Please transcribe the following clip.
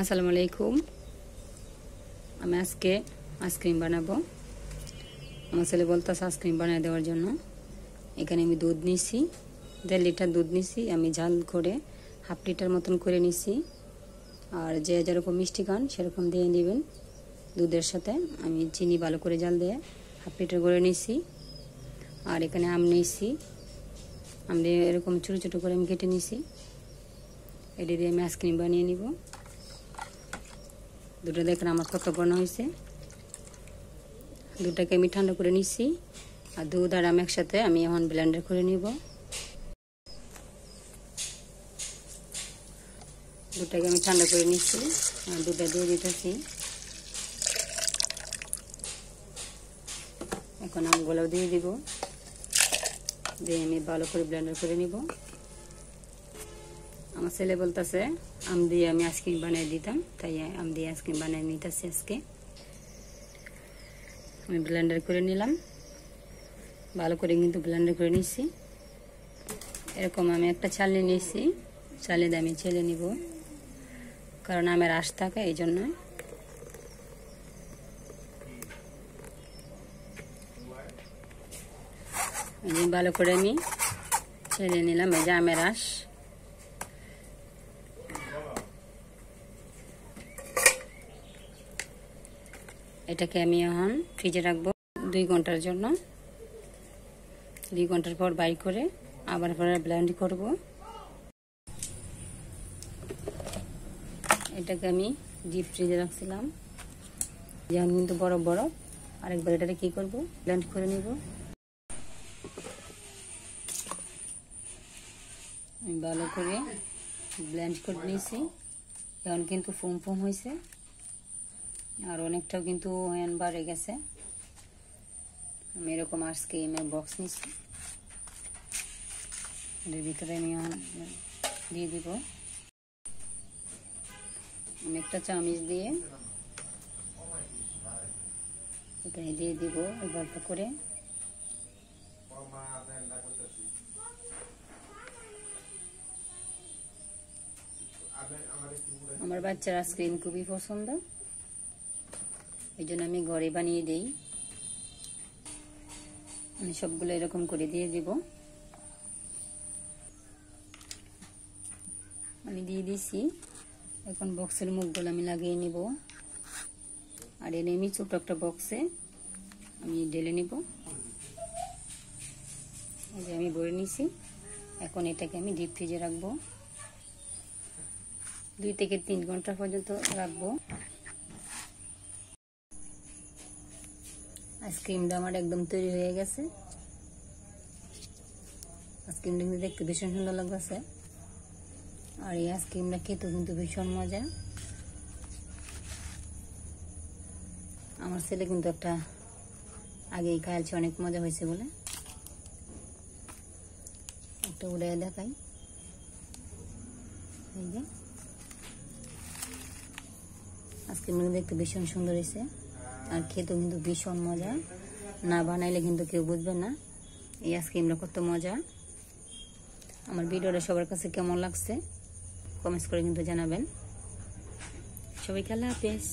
আসসালামু আলাইকুম। আমি আজকে আইসক্রিম বানাবো। আমার ছেলে বলতেছে আইসক্রিম বানিয়ে দেওয়ার জন্য। এখানে আমি দুধ নিছি, 1.5 লিটার দুধ নিছি। আমি ঝাল করে 1/2 লিটার মতন করে নিছি। আর যে যেরকম মিষ্টি খান সেরকম দিয়ে নেবেন। দুধের সাথে আমি চিনি ভালো করে জাল দিয়ে 1/2 লিটার করে নিছি। আর এখানে আম নিছি, আমি এরকম ছোটো ছোটো করে আমি কেটে নিছি। এটা দিয়ে আমি আইসক্রিম বানিয়ে নিব। দুটো দেখেন আমার কত বড় হয়েছে। দুটাকে আমি ঠান্ডা করে নিছি, আর দুধ আর আম একসাথে আমি এখন ব্লেন্ডার করে নিব। দুটাকে আমি ঠান্ডা করে নিচ্ছি, দুধটা দিয়ে দিতেছি। এখন আমগুলো দিয়ে দিব, দিয়ে আমি ভালো করে ব্লেন্ডার করে নিব। আমার ছেলে বলতেছে আম দিয়ে আমি আইসক্রিম বানিয়ে দিতাম, তাই আম দিয়ে আইসক্রিম বানিয়ে নিতেছি আজকে। আমি ব্লেন্ডার করে নিলাম, ভালো করে কিন্তু ব্লেন্ডার করে নিচ্ছি। এরকম আমি একটা চালনি নিয়েছি, চালে দিয়ে আমি চেলে নিব, কারণ আমের আঁশ থাকে এই জন্য। ভালো করে আমি চেলে নিলাম, এই যে আমের আঁশ। এটাকে আমি এখন ফ্রিজে রাখবো 2 ঘন্টার জন্য। 2 ঘন্টার পর বাইর করে আবার পরে ব্লেন্ড করব। এটাকে আমি ডিপ ফ্রিজে রাখছিলাম, যেমন কিন্তু বরফ বরফ। আরেকবার এটাকে কি করব, ব্লেন্ড করে নিব। আমি ভালো করে ব্লেন্ড করে নিয়েছি, এখন কিন্তু ফোম ফোম হয়েছে, আর অনেকটাও কিন্তু হ্যান্ড বাড়ে গেছে। আমি এরকম আইসক্রিমের বক্স নিচ্ছি, এর ভিতরে আমি দিয়ে দিব। আমি একটা চামচ দিয়ে এখানে দিয়ে দিব গল্প করে। আমার বাচ্চার আইসক্রিম খুবই পছন্দ, এই জন্য আমি ঘরে বানিয়ে দিই। আমি সবগুলো এরকম করে দিয়ে দিব। আমি দিয়ে দিছি, এখন বক্সের মুখগুলো আমি লাগিয়ে নিব। আর এনে আমি ছোট একটা বক্সে আমি ঢেলে নিব। এই যে আমি ভরে নিছি। এখন এটাকে আমি ডিপ ফ্রিজে রাখবো, 2 থেকে 3 ঘন্টা পর্যন্ত রাখবো। আইসক্রিমটা আমার একদম তৈরি হয়ে গেছে। আইসক্রিমটা কিন্তু দেখতে ভীষণ সুন্দর লাগছে, আর এই আইসক্রিমটা খেতে কিন্তু ভীষণ মজা। আমার ছেলে কিন্তু একটা আগেই খাইছে, অনেক মজা হয়েছে বলে। একটা উড়ে দেখাই, এই যে আইসক্রিমটা দেখতে ভীষণ সুন্দর হয়েছে, আর খেতেও কিন্তু ভীষণ মজা। না বানাইলে কিন্তু কেউ বুঝবে না এই আইসক্রিমটা কত মজা। আমার ভিডিওটা সবার কাছে কেমন লাগছে কমেন্টস করে কিন্তু জানাবেন। সবাইকে আল্লাহ হাফেজ।